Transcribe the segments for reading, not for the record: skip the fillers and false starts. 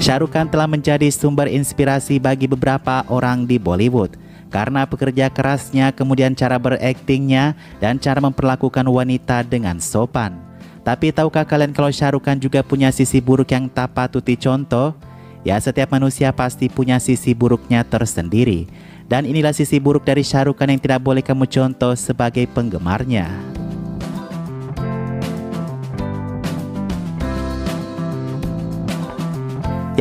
Shah Rukh Khan telah menjadi sumber inspirasi bagi beberapa orang di Bollywood karena pekerja kerasnya, kemudian cara beraktingnya, dan cara memperlakukan wanita dengan sopan. Tapi tahukah kalian kalau Shah Rukh Khan juga punya sisi buruk yang tak patut dicontoh? Ya, setiap manusia pasti punya sisi buruknya tersendiri. Dan inilah sisi buruk dari Shah Rukh Khan yang tidak boleh kamu contoh sebagai penggemarnya.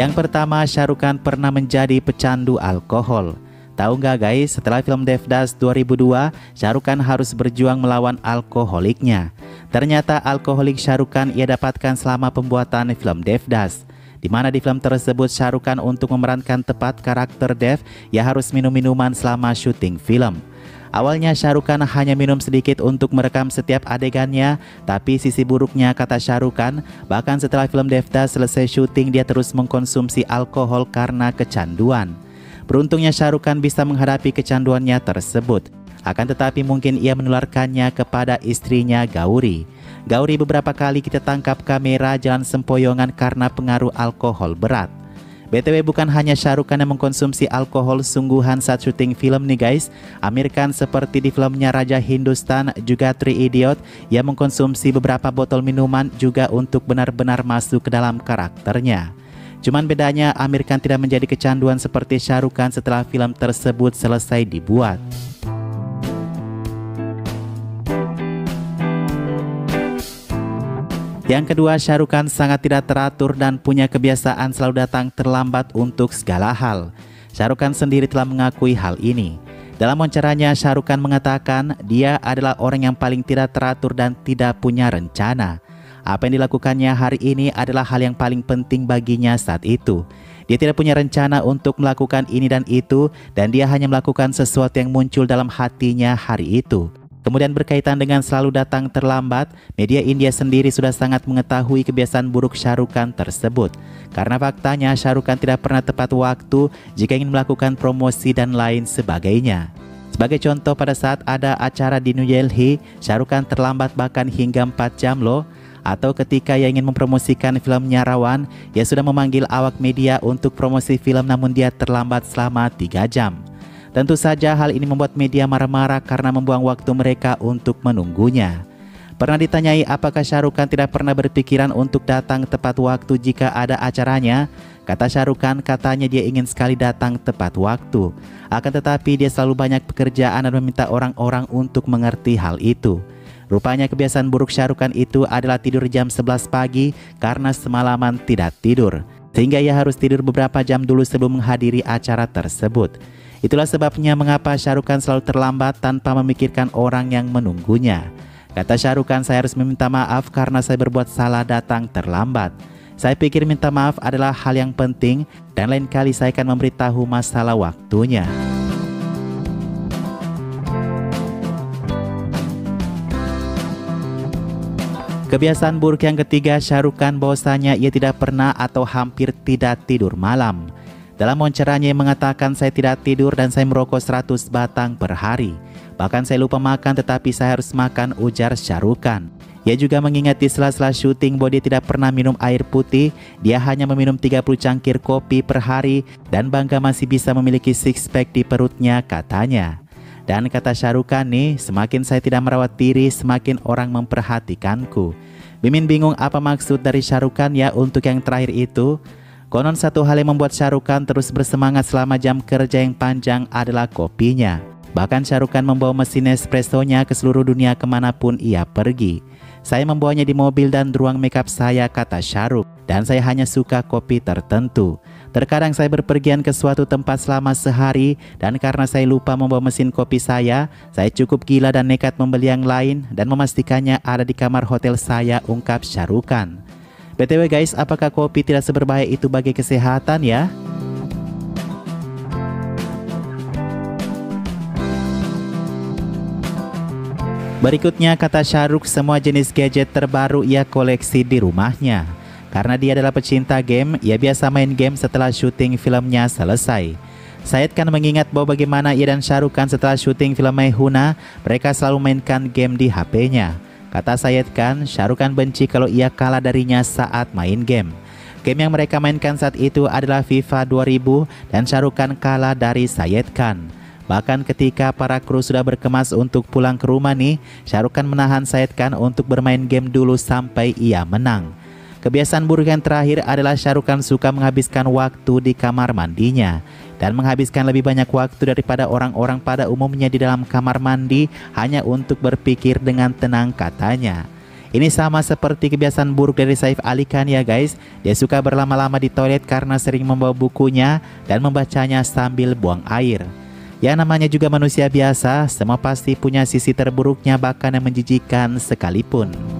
Yang pertama, Shah Rukh Khan pernah menjadi pecandu alkohol. Tahu nggak guys, setelah film Devdas 2002, Shah Rukh Khan harus berjuang melawan alkoholiknya. Ternyata alkoholik Shah Rukh Khan ia dapatkan selama pembuatan film Devdas, di mana di film tersebut Shah Rukh Khan untuk memerankan tepat karakter Dev, ia harus minum minuman selama syuting film. Awalnya Shah Rukh Khan hanya minum sedikit untuk merekam setiap adegannya, tapi sisi buruknya, kata Shah Rukh Khan, bahkan setelah film Devdas selesai syuting dia terus mengkonsumsi alkohol karena kecanduan. Beruntungnya Shah Rukh Khan bisa menghadapi kecanduannya tersebut. Akan tetapi mungkin ia menularkannya kepada istrinya Gauri. Gauri beberapa kali kita tangkap kamera jalan sempoyongan karena pengaruh alkohol berat. BTW bukan hanya Shah Rukh Khan yang mengkonsumsi alkohol sungguhan saat syuting film nih guys. Amir Khan seperti di filmnya Raja Hindustan juga Three Idiot, ia mengkonsumsi beberapa botol minuman juga untuk benar-benar masuk ke dalam karakternya. Cuman bedanya Amir Khan tidak menjadi kecanduan seperti Shah Rukh Khan setelah film tersebut selesai dibuat. Yang kedua, Shah Rukh Khan sangat tidak teratur dan punya kebiasaan selalu datang terlambat untuk segala hal. Shah Rukh Khan sendiri telah mengakui hal ini. Dalam wawancaranya, Shah Rukh Khan mengatakan dia adalah orang yang paling tidak teratur dan tidak punya rencana. Apa yang dilakukannya hari ini adalah hal yang paling penting baginya saat itu. Dia tidak punya rencana untuk melakukan ini dan itu, dan dia hanya melakukan sesuatu yang muncul dalam hatinya hari itu. Kemudian berkaitan dengan selalu datang terlambat, media India sendiri sudah sangat mengetahui kebiasaan buruk Shah Rukh Khan tersebut. Karena faktanya Shah Rukh Khan tidak pernah tepat waktu jika ingin melakukan promosi dan lain sebagainya. Sebagai contoh, pada saat ada acara di New Delhi, Shah Rukh Khan terlambat bahkan hingga 4 jam loh. Atau ketika ia ingin mempromosikan filmnya Rawan, ia sudah memanggil awak media untuk promosi film namun dia terlambat selama 3 jam. Tentu saja hal ini membuat media marah-marah karena membuang waktu mereka untuk menunggunya. Pernah ditanyai apakah Shah Rukh Khan tidak pernah berpikiran untuk datang tepat waktu jika ada acaranya? Kata Shah Rukh Khan, katanya dia ingin sekali datang tepat waktu. Akan tetapi dia selalu banyak pekerjaan dan meminta orang-orang untuk mengerti hal itu. Rupanya kebiasaan buruk Shah Rukh Khan itu adalah tidur jam 11 pagi karena semalaman tidak tidur. Sehingga ia harus tidur beberapa jam dulu sebelum menghadiri acara tersebut. Itulah sebabnya mengapa Shah Rukh Khan selalu terlambat tanpa memikirkan orang yang menunggunya. Kata Shah Rukh Khan, saya harus meminta maaf karena saya berbuat salah datang terlambat. Saya pikir minta maaf adalah hal yang penting dan lain kali saya akan memberitahu masalah waktunya. Kebiasaan buruk yang ketiga Shah Rukh Khan bahwasanya ia tidak pernah atau hampir tidak tidur malam. Dalam wawancaranya ia mengatakan, saya tidak tidur dan saya merokok 100 batang per hari. Bahkan saya lupa makan tetapi saya harus makan, ujar Shah Rukh Khan. Ia juga mengingat di sela-sela syuting bahwa dia tidak pernah minum air putih. Dia hanya meminum 30 cangkir kopi per hari dan bangga masih bisa memiliki six pack di perutnya, katanya. Dan kata Shah Rukh Khan nih, semakin saya tidak merawat diri, semakin orang memperhatikanku. Mimin bingung apa maksud dari Shah Rukh Khan ya untuk yang terakhir itu. Konon satu hal yang membuat Shah Rukh Khan terus bersemangat selama jam kerja yang panjang adalah kopinya. Bahkan Shah Rukh Khan membawa mesin espressonya ke seluruh dunia kemanapun ia pergi. Saya membawanya di mobil dan ruang makeup saya, kata Shah Rukh. Dan saya hanya suka kopi tertentu. Terkadang saya berpergian ke suatu tempat selama sehari dan karena saya lupa membawa mesin kopi saya cukup gila dan nekat membeli yang lain dan memastikannya ada di kamar hotel saya, ungkap Shah Rukh Khan. BTW guys, apakah kopi tidak seberbahaya itu bagi kesehatan ya? Berikutnya kata Shah Rukh, semua jenis gadget terbaru ia koleksi di rumahnya. Karena dia adalah pecinta game, ia biasa main game setelah syuting filmnya selesai. Syed Khan mengingat bahwa bagaimana ia dan Shah Rukh Khan setelah syuting film Maihuna, mereka selalu mainkan game di HP-nya. Kata Syed Khan, Shah Rukh Khan benci kalau ia kalah darinya saat main game. Game yang mereka mainkan saat itu adalah FIFA 2000 dan Shah Rukh Khan kalah dari Syed Khan. Bahkan ketika para kru sudah berkemas untuk pulang ke rumah nih, Shah Rukh Khan menahan Syed Khan untuk bermain game dulu sampai ia menang. Kebiasaan buruk yang terakhir adalah Shah Rukh Khan suka menghabiskan waktu di kamar mandinya dan menghabiskan lebih banyak waktu daripada orang-orang pada umumnya di dalam kamar mandi hanya untuk berpikir dengan tenang, katanya. Ini sama seperti kebiasaan buruk dari Saif Ali Khan ya guys. Dia suka berlama-lama di toilet karena sering membawa bukunya dan membacanya sambil buang air. Ya, namanya juga manusia biasa, semua pasti punya sisi terburuknya bahkan yang menjijikan sekalipun.